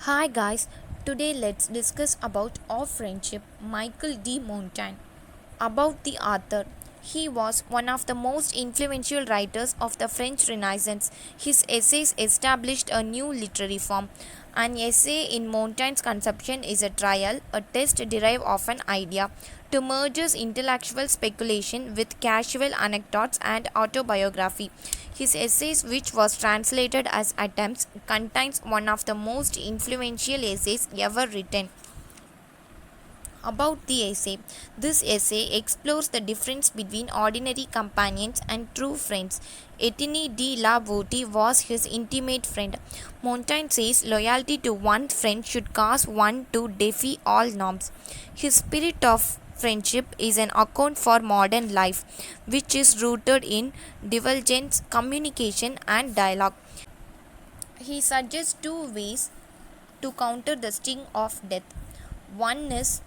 Hi guys, today let's discuss about our friendship Michael de Montaigne. About the author, he was one of the most influential writers of the French Renaissance. His essays established a new literary form. An essay in Montaigne's conception is a trial, a test derived of an idea, to merges intellectual speculation with casual anecdotes and autobiography. His essays, which was translated as Attempts, contains one of the most influential essays ever written. About the essay. This essay explores the difference between ordinary companions and true friends. Etienne de la Boétie was his intimate friend. Montaigne says loyalty to one friend should cause one to defy all norms. His spirit of friendship is an account for modern life, which is rooted in divulgence, communication, and dialogue. He suggests two ways to counter the sting of death. One is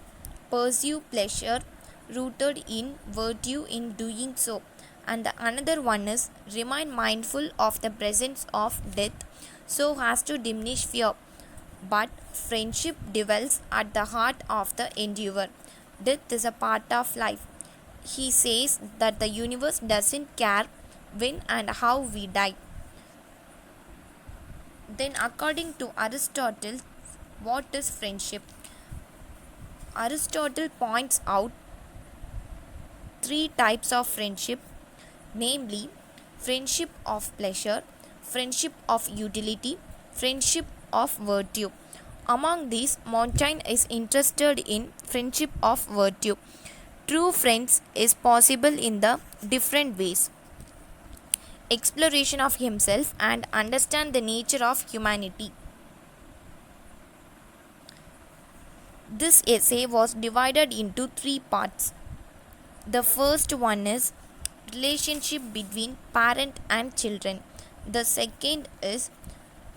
pursue pleasure rooted in virtue in doing so, and the another one is remain mindful of the presence of death so as to diminish fear. But friendship dwells at the heart of the endeavor. Death is a part of life. He says that the universe doesn't care when and how we die. Then, according to Aristotle, what is friendship? Aristotle points out three types of friendship, namely friendship of pleasure, friendship of utility, friendship of virtue. Among these, Montaigne is interested in friendship of virtue. True friends is possible in the different ways. Exploration of himself and understand the nature of humanity. This essay was divided into three parts. The first one is relationship between parent and children. The second is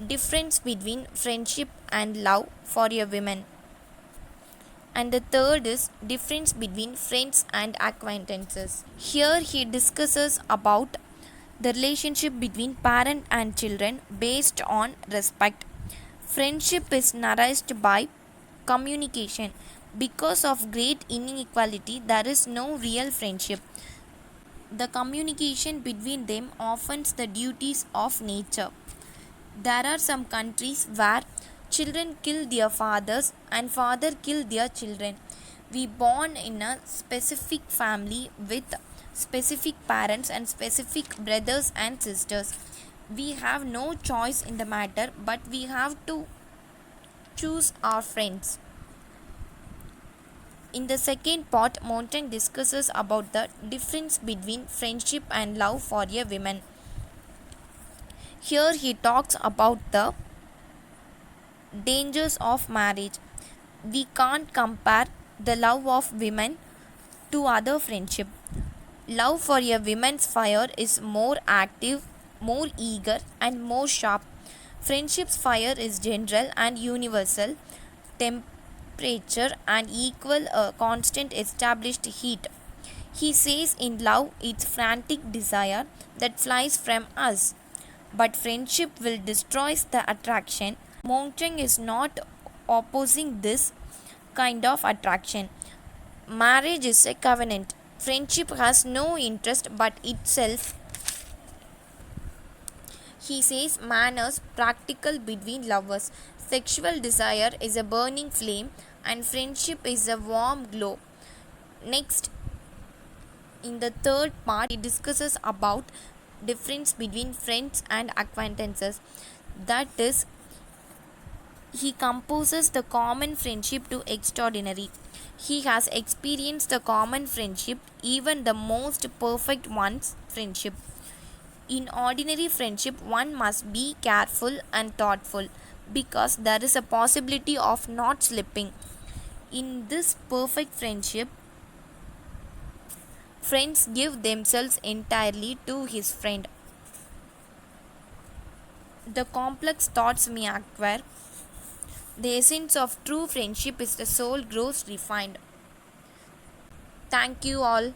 difference between friendship and love for a woman. And the third is difference between friends and acquaintances. Here he discusses about the relationship between parent and children based on respect. Friendship is nourished by communication. Because of great inequality, there is no real friendship. The communication between them offends the duties of nature. There are some countries where children kill their fathers and father kill their children. We born in a specific family with specific parents and specific brothers and sisters. We have no choice in the matter, but we have to choose our friends. In the second part, Montaigne discusses about the difference between friendship and love for a woman. Here he talks about the dangers of marriage. We can't compare the love of women to other friendship. Love for a woman's fire is more active, more eager, and more sharp. Friendship's fire is general and universal, temperature and equal a constant established heat. He says in love it's frantic desire that flies from us, but friendship will destroy the attraction. Montaigne is not opposing this kind of attraction. Marriage is a covenant. Friendship has no interest but itself. He says manners practical between lovers. Sexual desire is a burning flame and friendship is a warm glow. Next, in the third part, he discusses about difference between friends and acquaintances. That is, he composes the common friendship to extraordinary. He has experienced the common friendship, even the most perfect one's friendship. In ordinary friendship, one must be careful and thoughtful because there is a possibility of not slipping. In this perfect friendship, friends give themselves entirely to his friend. The complex thoughts may acquire. The essence of true friendship is the soul grows refined. Thank you all.